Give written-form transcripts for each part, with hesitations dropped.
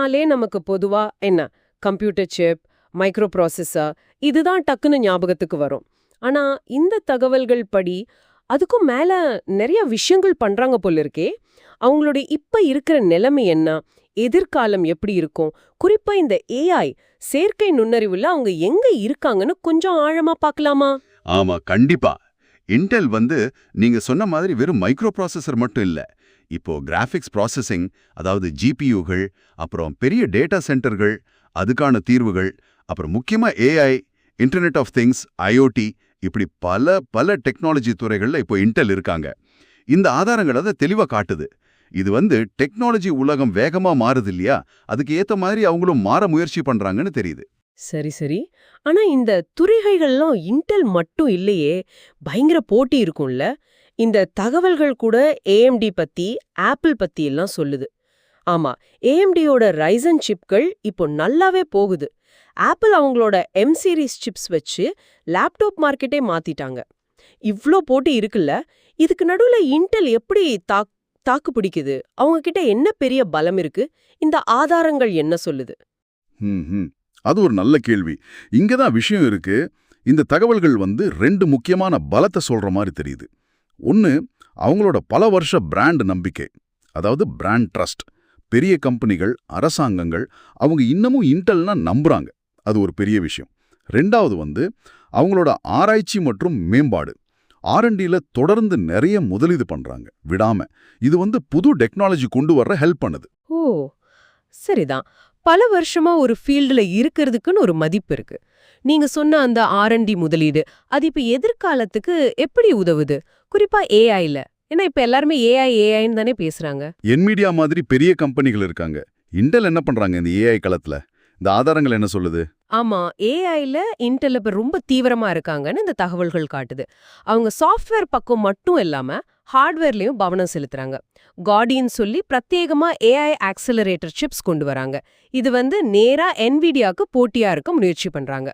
சொன்னாலே நமக்கு பொதுவா என்ன கம்ப்யூட்டர் சிப், மைக்ரோ ப்ராசஸர் இதுதான் டக்குன்னு ஞாபகத்துக்கு வரும். ஆனா இந்த தகவல்கள் படி அதுக்கும் மேல நிறைய விஷயங்கள் பண்றாங்க போல இருக்கே. அவங்களுடைய இப்ப இருக்கிற நிலைமை என்ன, எதிர்காலம் எப்படி இருக்கும், குறிப்பா இந்த ஏஐ செயற்கை நுண்ணறிவுல அவங்க எங்க இருக்காங்கன்னு கொஞ்சம் ஆழமா பார்க்கலாமா? ஆமா, கண்டிப்பா. இன்டெல் நீங்க சொன்ன மாதிரி வெறும் மைக்ரோ ப்ராசஸர் மட்டும் இல்ல. இப்போ கிராஃபிக்ஸ் ப்ராசஸிங், அதாவது ஜிபியுகள், அப்புறம் பெரிய டேட்டா சென்டர்கள், அதுக்கான தீர்வுகள், அப்புறம் முக்கியமா AI, internet of things, IoT, இப்படி பல டெக்னாலஜி துறைகள்ல இப்போ இன்டெல் இருக்காங்க. இந்த ஆதாரங்கள் அதை தெளிவா காட்டுது. இது டெக்னாலஜி உலகம் வேகமா மாறுது இல்லையா, அதுக்கு ஏத்த மாதிரி அவங்களும் மாற முயற்சி பண்றாங்கன்னு தெரியுது. சரி சரி. ஆனா இந்த துறைகள்லாம் இன்டெல் மட்டும் இல்லையே, பயங்கர போட்டி இருக்கும்ல. இந்த தகவல்கள் கூட ஏஎம்டி பத்தி, ஆப்பிள் பத்தி எல்லாம் சொல்லுது. ஆமா, ஏஎம்டியோட ரைசன் சிப்கள் இப்போ நல்லாவே போகுது. ஆப்பிள் அவங்களோட எம் சீரிஸ் சிப்ஸ் வச்சு லேப்டாப் மார்க்கெட்டே மாத்திட்டாங்க. இவ்ளோ போட்டி இருக்குல்ல, இதுக்கு நடுவுல இன்டெல் எப்படி தாக்கு பிடிக்குது? அவங்க கிட்ட என்ன பெரிய பலம் இருக்கு? இந்த ஆதாரங்கள் என்ன சொல்லுது? அது ஒரு நல்ல கேள்வி. இங்கதான் விஷயம் இருக்கு. இந்த தகவல்கள் ரெண்டு முக்கியமான பலத்தை சொல்ற மாதிரி தெரியுது. ஒன்னு, அவங்களோட பல வருஷ பிராண்ட் நம்பிக்கை, அதாவது பிராண்ட் ட்ரஸ்ட். பெரிய கம்பெனிகள், அரசாங்கங்கள் அவங்க இன்னமும் இன்டெல்னா நம்புறாங்க. அது ஒரு பெரிய விஷயம். ரெண்டாவது அவங்களோட ஆராய்ச்சி மற்றும் மேம்பாடு. R&Dல தொடர்ந்து நிறைய முதலீடு பண்றாங்க விடாம. இது புது டெக்னாலஜி கொண்டு வர ஹெல்ப் பண்ணுது. ஓ சரிதான். பல வருஷமா ஒரு ஃபீல்டுல இருக்கிறதுக்குன்னு ஒரு மதிப்பு இருக்கு. நீங்க சொன்ன அந்த R&D முதலீடு அது இப்ப எதிர்காலத்துக்கு எப்படி உதவுது, குறிப்பா ஏஐல? ஏன்னா இப்ப எல்லாருமே ஏஐன்னு தானே பேசுறாங்க. என்மீடியா மாதிரி பெரிய கம்பெனிகள் இருக்காங்க. இன்டெல் என்ன பண்றாங்க இந்த ஏஐ களத்துல? இந்த ஆதாரங்கள் என்ன சொல்லுது? ஆமா, ஏஐல இன்டெல் இப்ப ரொம்ப தீவிரமா இருக்காங்கன்னு இந்த தகவல்கள் காட்டுது. அவங்க சாஃப்ட்வேர் பக்கம் மட்டும் இல்லாம ஹார்ட்வேர்லயும் கவனம் செலுத்துறாங்க. கார்டின்னு சொல்லி பிரத்யேகமா ஏஐ ஆக்சிலரேட்டர் சிப்ஸ் கொண்டு வராங்க. இது நேரா என்விடியாக்கு போட்டியா இருக்க முயற்சி பண்றாங்க.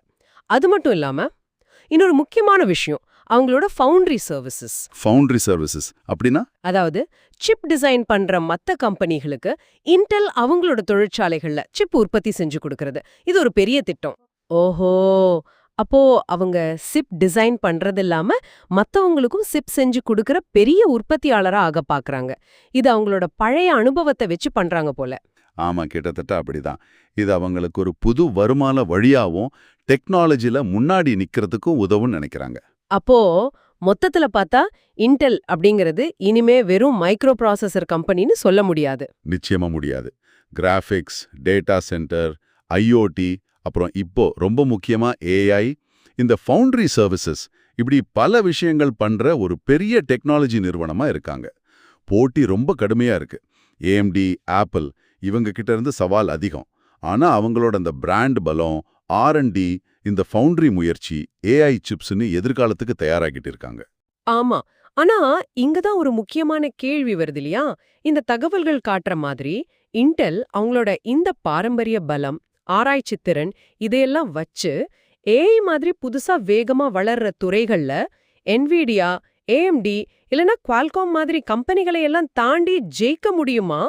அது மட்டும் இல்லாம இன்னொரு முக்கியமான விஷயம், அவங்களோட ஃபவுண்டரி சர்வீசஸ் அப்படின்னா, அதாவது சிப் டிசைன் பண்ற மத்த கம்பெனிகளுக்கு இன்டெல் அவங்களோட தொழிற்சாலைகள்ல சிப் உற்பத்தி செஞ்சு கொடுக்கறது. இது ஒரு பெரிய திட்டம். ஓஹோ, அப்போ அவங்க சிப் டிசைன் பண்றது இல்லாம மத்தவங்களுக்கும் சிப் செஞ்சு கொடுக்கற பெரிய உற்பத்தியாளரா ஆக பாக்குறாங்க. இது அவங்களோட பழைய அனுபவத்தை வச்சு பண்றாங்க போல. ஆமா, கிட்டத்தட்ட அப்படிதான். இது அவங்களுக்கு ஒரு புது வருமான வழியாவும் டெக்னாலஜில முன்னாடி நிக்கிறதுக்கும் உதவுன்னு நினைக்கிறாங்க. அப்போ மொத்தத்துல பார்த்தா இன்டெல் அப்படிங்கிறது இனிமே வெறும் மைக்ரோ ப்ராசஸர் கம்பெனின்னு சொல்ல முடியாது. நிச்சயமா முடியாது. கிராஃபிக்ஸ், டேட்டா சென்டர், ஐஓடி, அப்புறம் இப்போ ரொம்ப முக்கியமா ஏஐ, இந்த ஃபவுண்டரி சர்வீசஸ், இப்படி பல விஷயங்கள் பண்ற ஒரு பெரிய டெக்னாலஜி நிறுவனமா இருக்காங்க. போட்டி ரொம்ப கடுமையா இருக்கு. ஏஎம்டி, ஆப்பிள் இவங்க கிட்ட இருந்து சவால் அதிகம். ஆனா அவங்களோட அந்த பிராண்ட் பலம், R&D, இந்த ஃபவுண்டரி முயற்சி, ஏஐ சிப்ஸ்னு எதிர்காலத்துக்கு தயாராகிட்டு இருக்காங்க. ஆமா, ஆனா இங்கதான் ஒரு முக்கியமான கேள்வி வருது இல்லையா? இந்த தகவல்கள் காட்டுற மாதிரி இன்டெல் அவங்களோட இந்த பாரம்பரிய பலம், ஆராய்ச்சி திறன் இதையெல்லாம் வச்சு ஏஐ மாதிரி புதுசா வேகமா வளர்ற துறைகள்ல என்விடியா, ஏஎம்டி இல்லனா குவால்காம் மாதிரி கம்பெனிகளை எல்லாம் தாண்டி ஜெயிக்க முடியுமா?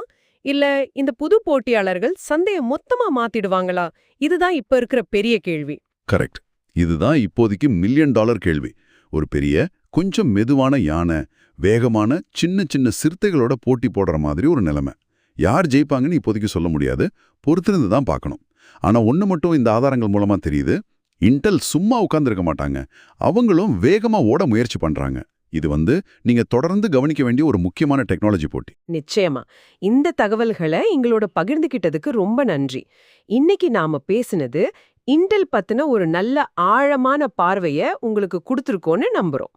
இல்ல இந்த புது போட்டியாளர்கள் சந்தையை மொத்தமா மாத்திடுவாங்களா? இதுதான் இப்ப இருக்கிற பெரிய கேள்வி. கரெக்ட். இதுதான் இப்போதைக்கு $1 மில்லியன் கேள்வி. ஒரு பெரிய, கொஞ்சம் மெதுவான யானை, வேகமான சின்ன சிறுத்தைகளோட போட்டி போடுற மாதிரி ஒரு நிலைமை. யார் ஜெயிப்பாங்கன்னு இப்போதைக்கு சொல்ல முடியாது. பொறுத்திருந்து தான் பார்க்கணும். ஆனா ஒண்ணு மட்டும் இந்த ஆதாரங்கள் மூலமா தெரியுது. இன்டெல் சும்மா உட்கார்ந்திருக்க மாட்டாங்க. அவங்களும் வேகமா ஓட முயற்சி பண்றாங்க. இது நீங்க தொடர்ந்து கவனிக்க வேண்டிய ஒரு முக்கியமான டெக்னாலஜி போட்டி. நிச்சயமா. இந்த தகவல்களை எங்களோட பகிர்ந்துகிட்டதுக்கு ரொம்ப நன்றி. இன்னைக்கு நாம பேசினது இன்டெல் பத்தின ஒரு நல்ல ஆழமான பார்வையை உங்களுக்கு கொடுத்துருக்கோன்னு நம்புறோம்.